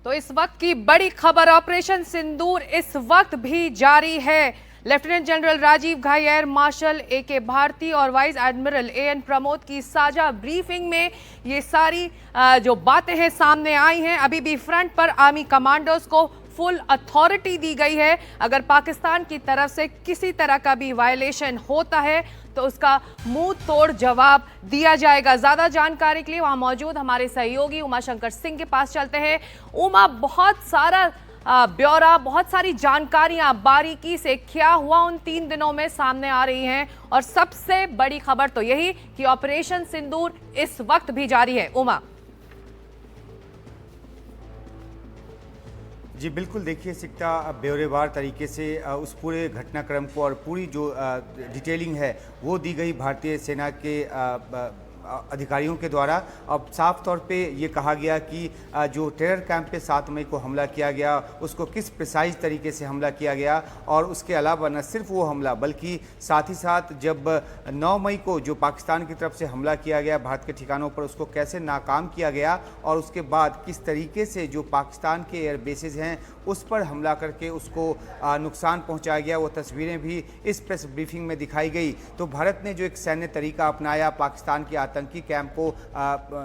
तो इस वक्त की बड़ी खबर, ऑपरेशन सिंदूर इस वक्त भी जारी है। लेफ्टिनेंट जनरल राजीव घाई, एयर मार्शल ए.के. भारती और वाइस एडमिरल ए.एन. प्रमोद की साझा ब्रीफिंग में ये सारी जो बातें हैं सामने आई हैं। अभी भी फ्रंट पर आर्मी कमांडोज को फुल अथॉरिटी दी गई है। अगर पाकिस्तान की तरफ से किसी तरह का भी वायलेशन होता है तो उसका मुंह तोड़ जवाब दिया जाएगा। ज्यादा जानकारी के लिए वहां मौजूद हमारे सहयोगी उमा शंकर सिंह के पास चलते हैं। उमा, बहुत सारा ब्यौरा, बहुत सारी जानकारियां बारीकी से क्या हुआ उन 3 दिनों में सामने आ रही हैं, और सबसे बड़ी खबर तो यही कि ऑपरेशन सिंदूर इस वक्त भी जारी है। उमा जी बिल्कुल, देखिए सिक्टा ब्यौरेवार तरीके से उस पूरे घटनाक्रम को और पूरी जो डिटेलिंग है वो दी गई भारतीय सेना के अधिकारियों के द्वारा। अब साफ तौर पे ये कहा गया कि जो टेरर कैंप पे 7 मई को हमला किया गया उसको किस प्रिसाइज तरीके से हमला किया गया, और उसके अलावा न सिर्फ वो हमला बल्कि साथ ही साथ जब 9 मई को जो पाकिस्तान की तरफ से हमला किया गया भारत के ठिकानों पर, उसको कैसे नाकाम किया गया, और उसके बाद किस तरीके से जो पाकिस्तान के एयर बेसेस हैं उस पर हमला करके उसको नुकसान पहुंचाया गया, वो तस्वीरें भी इस प्रेस ब्रीफिंग में दिखाई गई। तो भारत ने जो एक सैन्य तरीका अपनाया पाकिस्तान के आतंकी कैंप को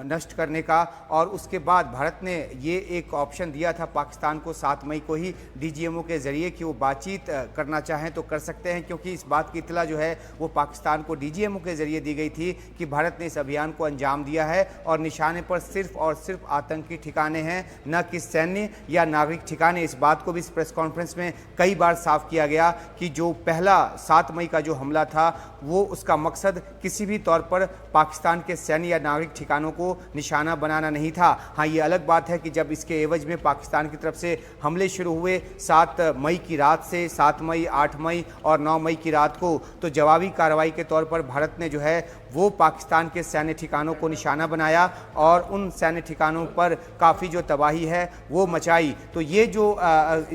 नष्ट करने का, और उसके बाद भारत ने ये एक ऑप्शन दिया था पाकिस्तान को 7 मई को ही डीजीएमओ के जरिए कि वो बातचीत करना चाहें तो कर सकते हैं, क्योंकि इस बात की इत्तला जो है वो पाकिस्तान को डीजीएमओ के जरिए दी गई थी कि भारत ने इस अभियान को अंजाम दिया है और निशाने पर सिर्फ और सिर्फ आतंकी ठिकाने हैं, न कि सैन्य या नागरिक ठिकाने। इस बात को भी इस प्रेस कॉन्फ्रेंस में कई बार साफ किया गया कि जो पहला 7 मई का जो हमला था वो उसका मकसद किसी भी तौर पर पाकिस्तान के सैन्य या नागरिक ठिकानों को निशाना बनाना नहीं था। हाँ, ये अलग बात है कि जब इसके एवज में पाकिस्तान की तरफ से हमले शुरू हुए 7 मई की रात से 7 मई, 8 मई और 9 मई की रात को, तो जवाबी कार्रवाई के तौर पर भारत ने जो है वो पाकिस्तान के सैन्य ठिकानों को निशाना बनाया और उन सैन्य ठिकानों पर काफ़ी जो तबाही है वो मचाई। तो ये जो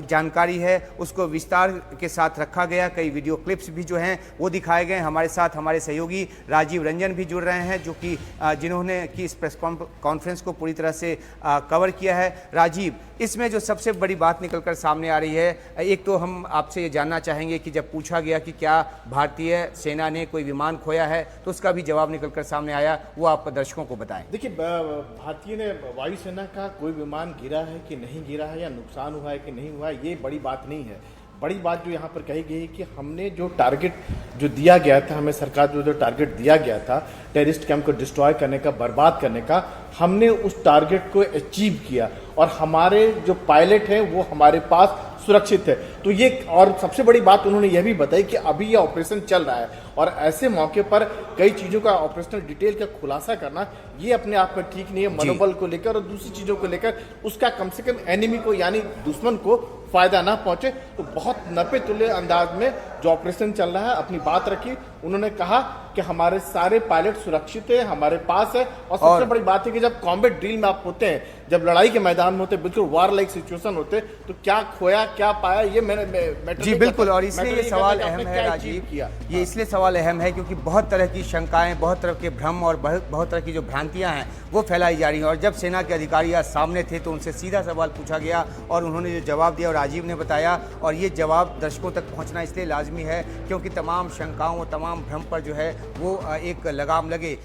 जानकारी है उसको विस्तार के साथ रखा गया। कई वीडियो क्लिप्स भी जो हैं वो दिखाए गए। हमारे साथ हमारे सहयोगी राजीव रंजन भी जुड़ रहे हैं, जो कि जिन्होंने कि इस प्रेस कॉन्फ्रेंस को पूरी तरह से कवर किया है। राजीव, इसमें जो सबसे बड़ी बात निकलकर सामने आ रही है, एक तो हम आपसे ये जानना चाहेंगे कि जब पूछा गया कि क्या भारतीय सेना ने कोई विमान खोया है तो उसका भी जवाब निकलकर सामने आया, वो आप दर्शकों को बताएं। देखिए, भारतीय ने वायुसेना का कोई विमान गिरा है कि नहीं गिरा है या नुकसान हुआ है कि नहीं हुआ है, ये बड़ी बात नहीं है। बड़ी बात जो यहाँ पर कही गई है कि हमने जो टारगेट जो दिया गया था, हमें सरकार जो टारगेट दिया गया था टेररिस्ट कैंप को डिस्ट्रॉय करने का, बर्बाद करने का, हमने उस टारगेट को अचीव किया और हमारे जो पायलट हैं वो हमारे पास सुरक्षित है। तो ये, और सबसे बड़ी बात उन्होंने यह भी बताई कि अभी ये ऑपरेशन चल रहा है और ऐसे मौके पर कई चीजों का ऑपरेशनल डिटेल का खुलासा करना ये अपने आप में ठीक नहीं है, मनोबल को लेकर और दूसरी चीजों को लेकर उसका कम से कम एनिमी को यानी दुश्मन को फायदा ना पहुंचे। तो बहुत नपे तुले अंदाज में जो ऑपरेशन चल रहा है अपनी बात रखी। उन्होंने कहा कि हमारे सारे पायलट सुरक्षित है, हमारे पास है, और सबसे बड़ी बात है कि जब कॉम्बैट ड्रिल में आप होते हैं, जब लड़ाई के मैदान में होते हैं, बिल्कुल वार लाइक सिचुएशन होते, तो क्या खोया क्या पाया ये मैंने जी बिल्कुल, और इसलिए ये सवाल अहम है राजीव, ये इसलिए सवाल अहम है क्योंकि बहुत तरह की शंकाएं, बहुत तरह के भ्रम और बहुत तरह की जो भ्रांतियां हैं वो फैलाई जा रही हैं। और जब सेना के अधिकारी आज सामने थे तो उनसे सीधा सवाल पूछा गया और उन्होंने जो जवाब दिया और राजीव ने बताया, और ये जवाब दर्शकों तक पहुंचना इसलिए लाजमी है क्योंकि तमाम शंकाओं, तमाम भ्रम पर जो है वो एक लगाम लगे।